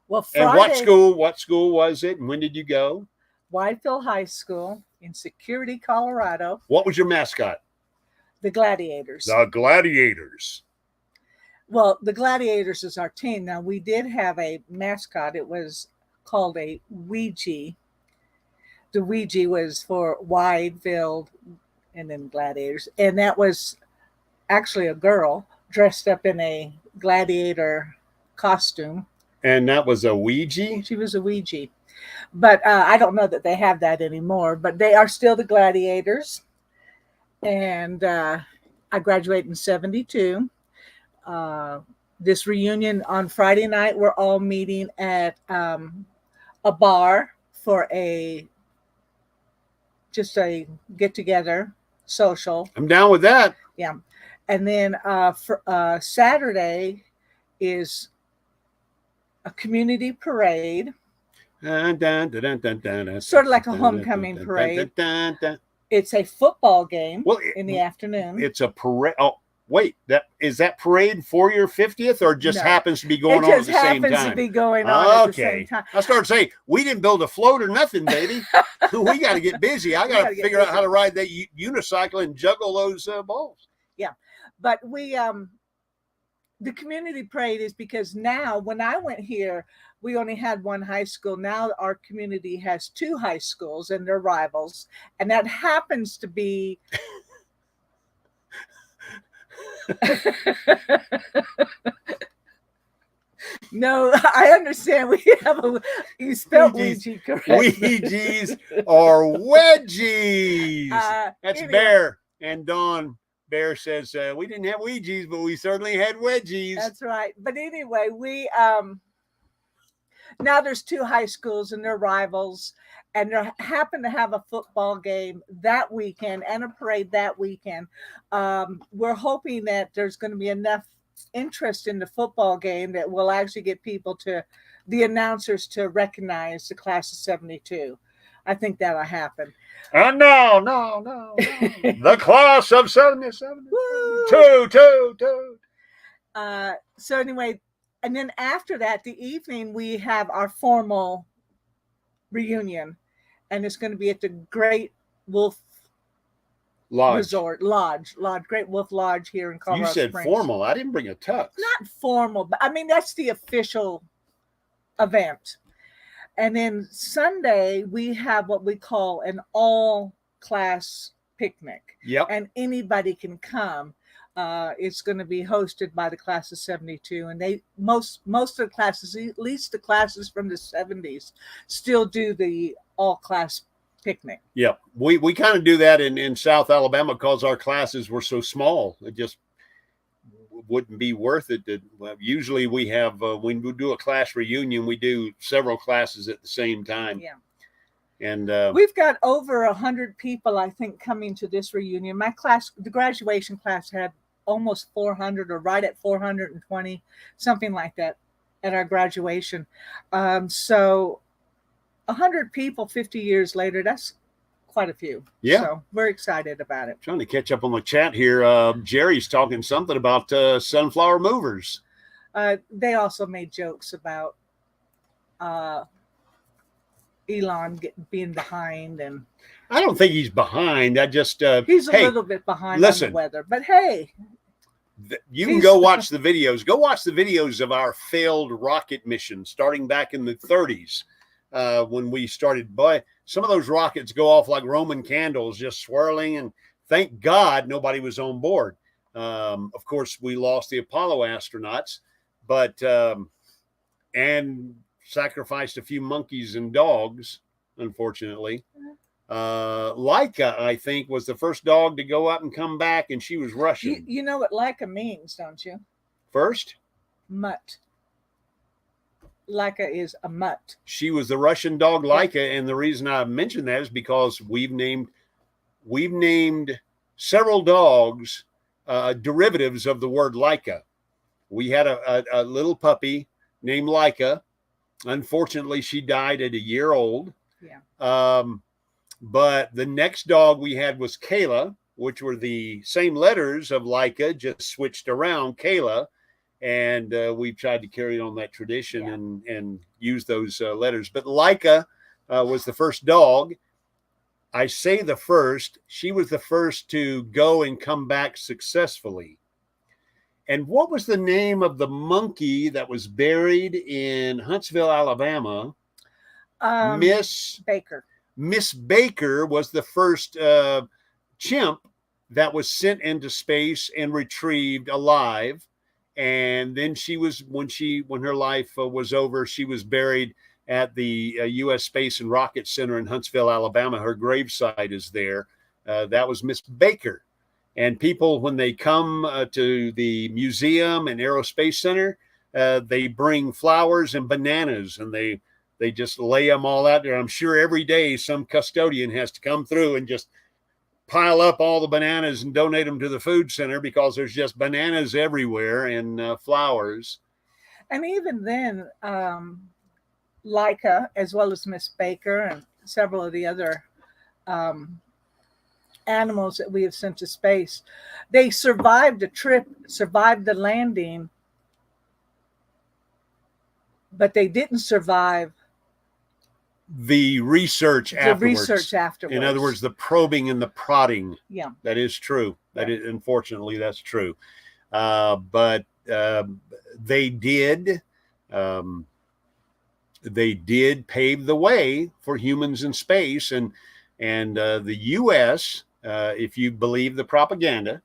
Friday, and what school was it and when did you go? Whitefield High School in Security, Colorado. What was your mascot? The Gladiators. The Gladiators. Well, the Gladiators is our team. Now, we did have a mascot. It was called a Ouija. The Ouija was for Whitefield and then Gladiators. And that was actually a girl dressed up in a gladiator costume. And that was a Ouija? She was a Ouija. But I don't know that they have that anymore. But they are still the Gladiators. And I graduated in 1972. This reunion on Friday night, we're all meeting at a bar for just a get together social. I'm down with that. Yeah. And then for Saturday is a community parade. Sort of like a homecoming parade. It's a football game in the afternoon. It's a parade. Oh, wait, is that parade for your 50th or just happens to be going on at the same time? It just happens to be going on at the same time. I started saying, we didn't build a float or nothing, baby. We got to get busy. I got to figure out how to ride that unicycle and juggle those balls. Yeah, but the community parade is because now, when I went here, we only had one high school. Now our community has two high schools and they're rivals. And that happens to be... No, I understand. We have a. You spelled Ouija correctly. Ouija's are wedgies. That's Anyway. Bear and Dawn. Bear says we didn't have Ouija's, but we certainly had wedgies. That's right. But anyway, we now there's 2 high schools and they're rivals, and they happen to have a football game that weekend and a parade that weekend. We're hoping that there's going to be enough interest in the football game that will actually get the announcers to recognize the class of 72. I think that'll happen. No. The class of 77. Two. So anyway, and then after that, the evening, we have our formal reunion, and it's going to be at the Great Wolf Lodge. Great Wolf Lodge here in Colorado You said Springs. formal. I didn't bring a tux. Not formal, but I mean, that's the official event. And then Sunday, we have what we call an all-class picnic. Yep. And anybody can come. It's going to be hosted by the class of 72. And they most of the classes, at least the classes from the 70s, still do the all-class picnic. Yeah. We kind of do that in South Alabama because our classes were so small. It just wouldn't be worth it. Usually we have, when we do a class reunion, we do several classes at the same time. Yeah. And we've got over 100 people, I think, coming to this reunion. My class, the graduation class, had almost 400 or right at 420, something like that at our graduation. So 100 people 50 years later, that's quite a few. Yeah. So we're excited about it. Trying to catch up on the chat here. Jerry's talking something about sunflower movers. They also made jokes about Elon being behind, and I don't think he's behind. I just he's a little bit behind on the weather, but hey, you can go watch the videos. Go watch the videos of our failed rocket mission starting back in the 30s when we started. Boy, some of those rockets go off like Roman candles, just swirling, and thank God nobody was on board. Of course, we lost the Apollo astronauts, but and sacrificed a few monkeys and dogs, unfortunately. Laika, I think, was the first dog to go up and come back, and she was Russian. You know what Laika means, don't you? First? Mutt. Laika is a mutt. She was the Russian dog Laika, and the reason I mentioned that is because we've named several dogs derivatives of the word Laika. We had a little puppy named Laika. Unfortunately, she died at a year old. Yeah. But the next dog we had was Kayla, which were the same letters of Laika, just switched around, Kayla. And we've tried to carry on that tradition and use those letters. But Laika was the first dog. I say the first. She was the first to go and come back successfessly. And what was the name of the monkey that was buried in Huntsville, Alabama? Miss Baker. Miss Baker was the first chimp that was sent into space and retrieved alive. And then she was, when her life was over, she was buried at the U.S. Space and Rocket Center in Huntsville, Alabama. Her gravesite is there. That was Miss Baker. And people, when they come to the museum and Aerospace Center, they bring flowers and bananas, and they just lay them all out there. I'm sure every day some custodian has to come through and just pile up all the bananas and donate them to the food center because there's just bananas everywhere and flowers. And even then, Laika, as well as Miss Baker and several of the other animals that we have sent to space, they survived the trip, survived the landing, but they didn't survive the research afterwards. In other words, the probing and the prodding. Yeah, that is true. That is, unfortunately, that's true. But they did pave the way for humans in space, and the U.S. If you believe the propaganda,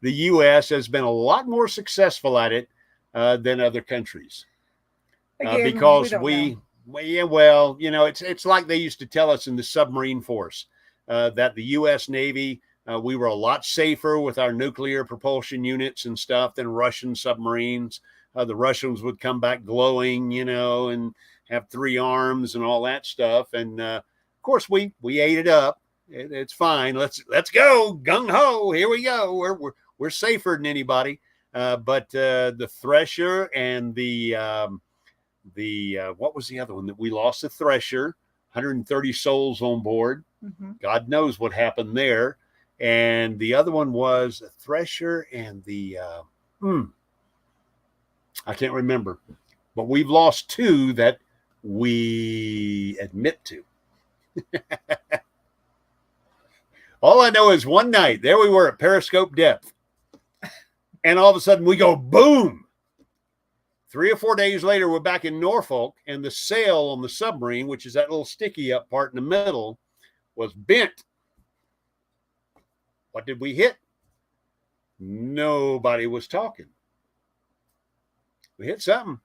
the U.S. has been a lot more successful at it than other countries. Again, Because we yeah, well, you know, it's like they used to tell us in the submarine force that the U.S. Navy, we were a lot safer with our nuclear propulsion units and stuff than Russian submarines. The Russians would come back glowing, you know, and have 3 arms and all that stuff. And of course, we ate it up. It's fine. Let's go, gung ho. Here we go. We're safer than anybody. But the Thresher and the what was the other one that we lost? The Thresher, 130 souls on board. Mm-hmm. God knows what happened there. And the other one was the Thresher and the I can't remember, but we've lost 2 that we admit to. All I know is one night there we were at periscope depth, and all of a sudden we go boom. 3 or 4 days later, we're back in Norfolk, and the sail on the submarine, which is that little sticky up part in the middle, was bent. What did we hit? Nobody was talking. We hit something.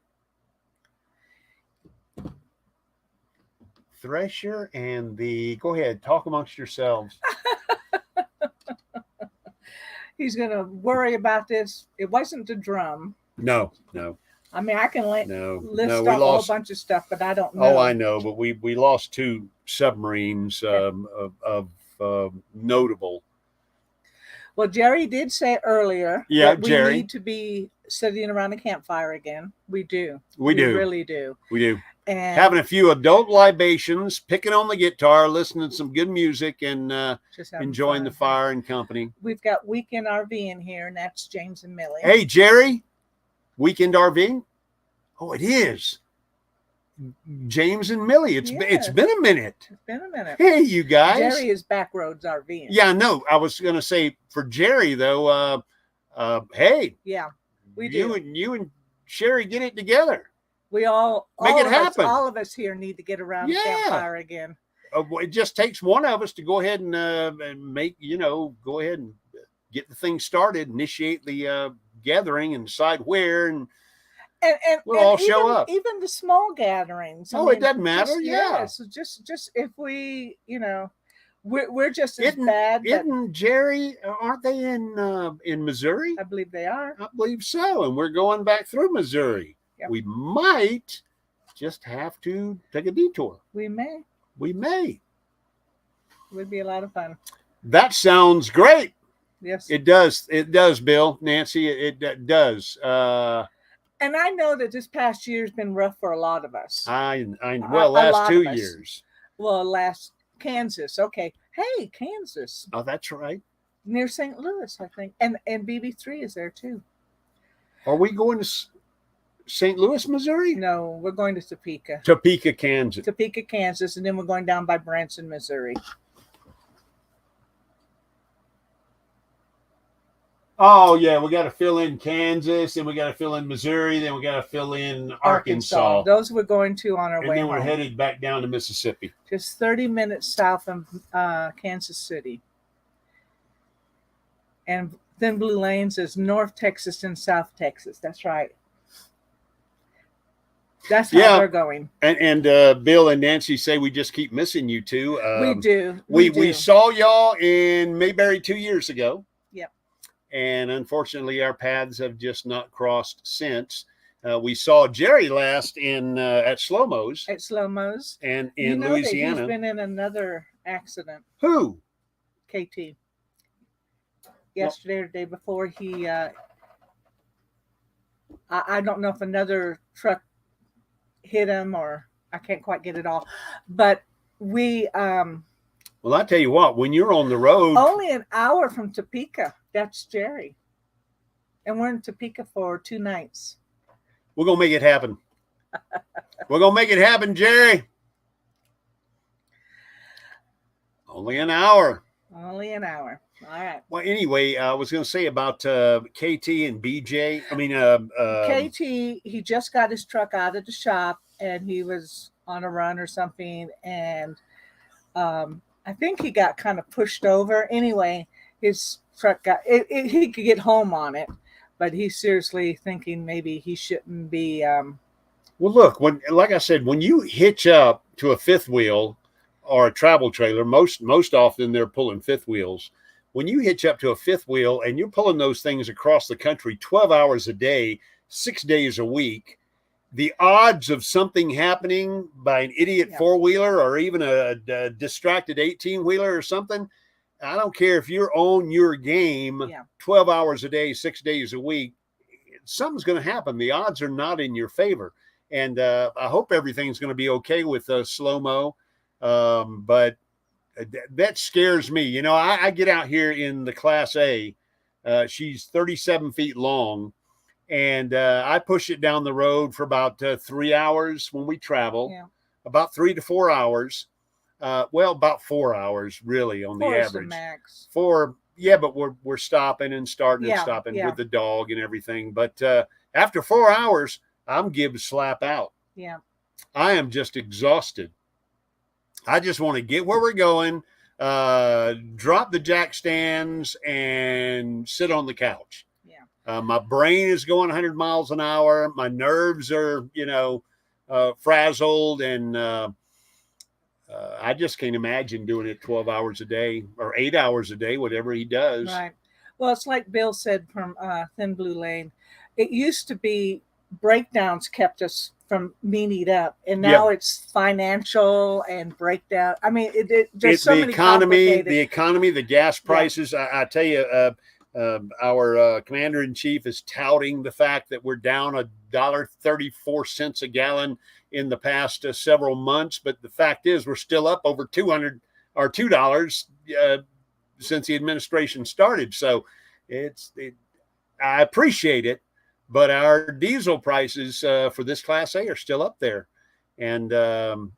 Thresher and the, go ahead, talk amongst yourselves. He's going to worry about this. It wasn't the drum. No. I mean, I can list we off a lost whole bunch of stuff, but I don't know. Oh, I know, but we lost 2 submarines of notable. Well, Jerry did say earlier that we need to be sitting around a campfire again. We do. We really do. We do. And having a few adult libations, picking on the guitar, listening to some good music, and just enjoying the fire and company. We've got Weekend RV in here, and that's James and Millie. Hey, Jerry, Weekend RV? Oh, it is. James and Millie. It's been a minute. It's been a minute. Hey, you guys. Jerry is Backroads RV. Yeah, no. I was going to say for Jerry though. Hey. Yeah, we do. You and Sherry get it together. We all make it happen. All of us here need to get around the campfire again. It just takes one of us to go ahead and make, go ahead and get the thing started, initiate the gathering, and decide where and we'll all show up. Even the small gatherings. It doesn't matter. So just if we, we're just as bad. Isn't Jerry? Aren't they in Missouri? I believe they are. I believe so. And we're going back through Missouri. Yep. We might just have to take a detour. We may. It would be a lot of fun. That sounds great. Yes, it does. It does, Bill, Nancy. It does. And I know that this past year has been rough for a lot of us. Last 2 years. Well, last Kansas. Okay. Hey, Kansas. Oh, that's right. Near St. Louis, I think. And BB3 is there too. Are we going to St. Louis, Missouri? No, we're going to Topeka. Topeka, Kansas. And then we're going down by Branson, Missouri. Oh, yeah, we got to fill in Kansas, and we got to fill in Missouri, then we got to fill in Arkansas. Those we're going to on our way home. And then we're headed back down to Mississippi. Just 30 minutes south of Kansas City. And then Blue Lanes is North Texas and South Texas. That's right. That's how they're going. And Bill and Nancy say we just keep missing you two. We do. We saw y'all in Mayberry 2 years ago. Yep. And unfortunately, our paths have just not crossed since. We saw Jerry last at Slow-Mo's. At Slow-Mo's. And in Louisiana. He's been in another accident. Who? KT. Yesterday or the day before, he, I don't know if another truck hit him or I can't quite get it all. But we... well, I tell you what, when you're on the road... Only an hour from Topeka. That's Jerry. And we're in Topeka for 2 nights. We're going to make it happen. We're going to make it happen, Jerry. Only an hour. Only an hour. All right. Well, anyway, I was going to say about KT and BJ. I mean, KT, he just got his truck out of the shop and he was on a run or something. And I think he got kind of pushed over. Anyway, his truck he could get home on it, but he's seriously thinking maybe he shouldn't be. Well, look, like I said, when you hitch up to a fifth wheel or a travel trailer, most often they're pulling fifth wheels. When you hitch up to a fifth wheel and you're pulling those things across the country 12 hours a day, 6 days a week, the odds of something happening by an idiot four-wheeler or even a distracted 18-wheeler or something, I don't care if you're on your game 12 hours a day, 6 days a week, something's going to happen. The odds are not in your favor. And I hope everything's going to be okay with slow-mo. But that scares me. You know, I get out here in the Class A. She's 37 feet long. And I push it down the road for about 3 hours when we travel, about 3 to 4 hours. Well, about 4 hours really on the average. Max. 4, but we're stopping and starting and stopping with the dog and everything. But after 4 hours, I'm giving slap out. Yeah, I am just exhausted. I just want to get where we're going, drop the jack stands, and sit on the couch. My brain is going 100 miles an hour. My nerves are, frazzled, and I just can't imagine doing it 12 hours a day or 8 hours a day, whatever he does. Right. Well, it's like Bill said from Thin Blue Lane. It used to be breakdowns kept us from meeting up, and now it's financial and breakdown. I mean, there's so many complicated. The economy, the gas prices. I tell you, our commander-in-chief is touting the fact that we're down $1.34 a gallon in the past several months, but the fact is we're still up over $200 or $2 since the administration started. So I appreciate it, but our diesel prices for this Class A are still up there. And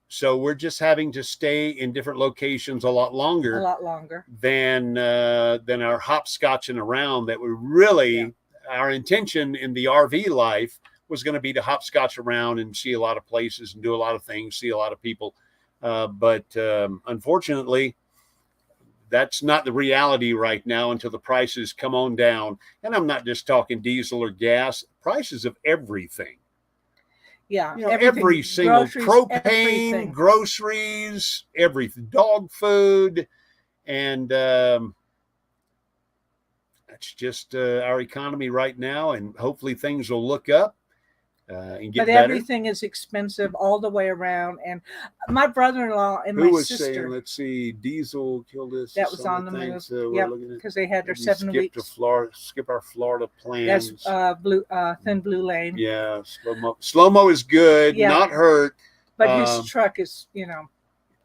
so we're just having to stay in different locations a lot longer than our hopscotching around. That we really, our intention in the RV life was going to be to hopscotch around and see a lot of places and do a lot of things, see a lot of people. But unfortunately, that's not the reality right now until the prices come on down. And I'm not just talking diesel or gas, prices of everything. Yeah, every single propane, groceries, everything, dog food, and that's just our economy right now. And hopefully things will look up and get better. Everything is expensive all the way around. And my brother-in-law and my sister. Saying, let's see, diesel killed us. That was on the move. Yeah, because they had their 7 weeks. Skip our Florida plans. That's Thin Blue Lane. Yeah, slow-mo is good, not hurt. But his truck is,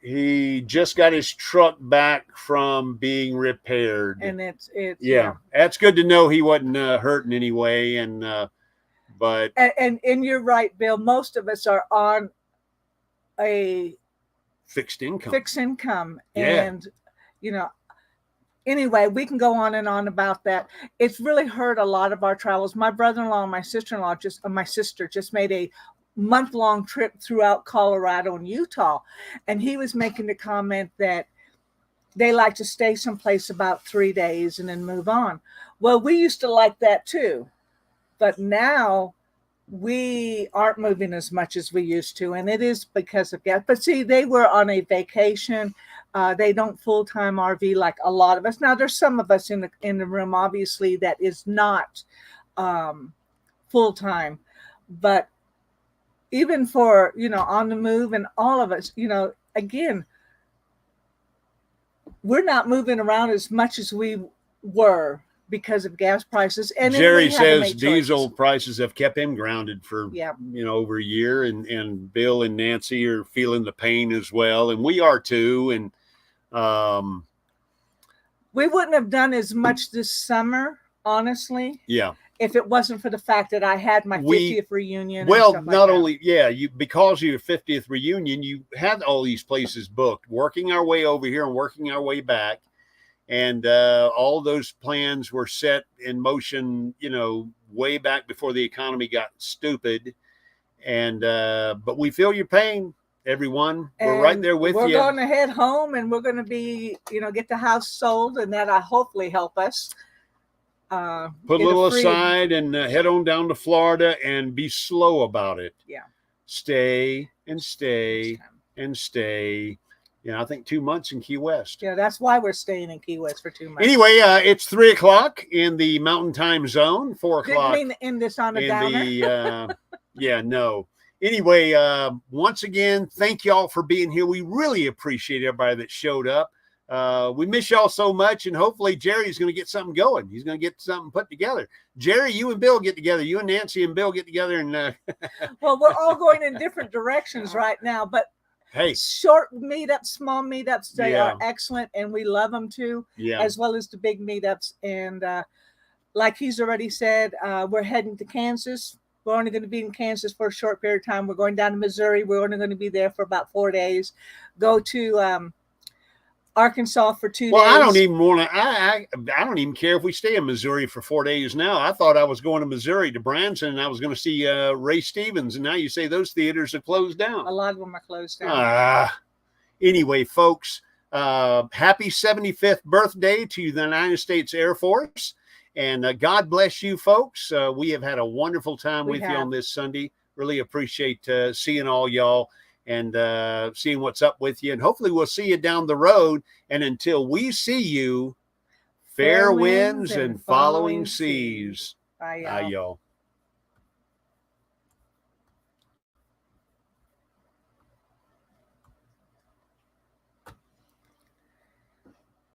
He just got his truck back from being repaired. And it's that's good to know he wasn't hurt in any way. And but you're right, Bill. Most of us are on a fixed income. And anyway, we can go on and on about that. It's really hurt a lot of our travels. My brother-in-law and my sister-in-law my sister just made a month-long trip throughout Colorado and Utah, and he was making the comment that they like to stay someplace about 3 days and then move on. Well, we used to like that too, but now we aren't moving as much as we used to, and it is because of gas. But see, they were on a vacation. They don't full-time RV like a lot of us. Now, there's some of us in the room, obviously, that is not full-time, but even for, on the move, and all of us, again, we're not moving around as much as we were because of gas prices. And Jerry says diesel prices have kept him grounded for, over a year, and Bill and Nancy are feeling the pain as well. And we are too. And we wouldn't have done as much this summer, honestly. Yeah. If it wasn't for the fact that I had my 50th reunion. Well, not only, because of your 50th reunion, you had all these places booked, working our way over here and working our way back. And all those plans were set in motion, way back before the economy got stupid. And but we feel your pain, everyone. We're right there with you. We're going to head home, and we're going to be, get the house sold, and that'll hopefully help us. Put a get little free- aside and head on down to Florida and be slow about it. Yeah. Stay and stay and stay. I think 2 months in Key West. Yeah, that's why we're staying in Key West for 2 months. Anyway, it's 3 o'clock in the Mountain Time Zone. 4 o'clock. Didn't mean to end this on a downer. Yeah, no. Anyway, once again, thank y'all for being here. We really appreciate everybody that showed up. We miss y'all so much, and hopefully Jerry's going to get something going. He's going to get something put together. Jerry, you and Bill get together. You and Nancy and Bill get together. And well, we're all going in different directions right now, but hey, short meetups, small meetups, they Yeah. are excellent, and we love them too, yeah, as well as the big meetups. And like he's already said, we're heading to Kansas. We're only going to be in Kansas for a short period of time. We're going down to Missouri. We're only going to be there for about 4 days. Go to Arkansas for 2 days. well, I don't even want to. I don't even care if we stay in Missouri for 4 days now. I thought I was going to Missouri to Branson, and I was going to see Ray Stevens, and now you say those theaters are closed down. A lot of them are closed down. Anyway, folks, happy 75th birthday to the United States Air Force, and God bless you, folks. We have had a wonderful time with you on this Sunday. Really appreciate seeing all y'all and seeing what's up with you. And hopefully we'll see you down the road. And until we see you, fair winds and following seas. Bye, y'all. Bye, y'all.